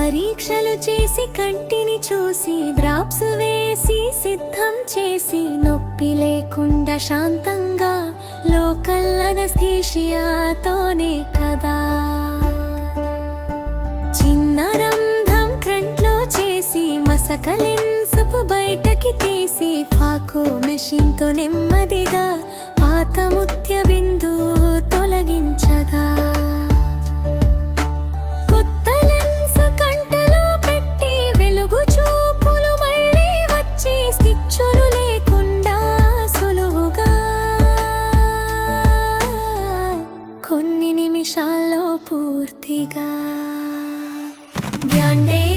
పరీక్షలు చేసి కంటిని చూసి డ్రాప్స్ వేసి సిద్ధం చేసి నొప్పి లేకుండా శాంతంగా లోకల్ అనస్థీషియాతోనే కదా చిన్న రంధ్రం కంట్లో చేసి మసక లెన్సుపు బయటకి తీసి ఫాకో మెషిన్తో నెమ్మదిగా పాత ముత్య బిందు తొలగించగా కొత్త లెన్స్ కంటలో పెట్టి వెలుగు చూపులు మళ్ళీ వచ్చి స్టిచ్చులు లేకుండా సులువుగా కొన్ని నిమిషాల్లో పూర్తిగా బ్యాండేజ్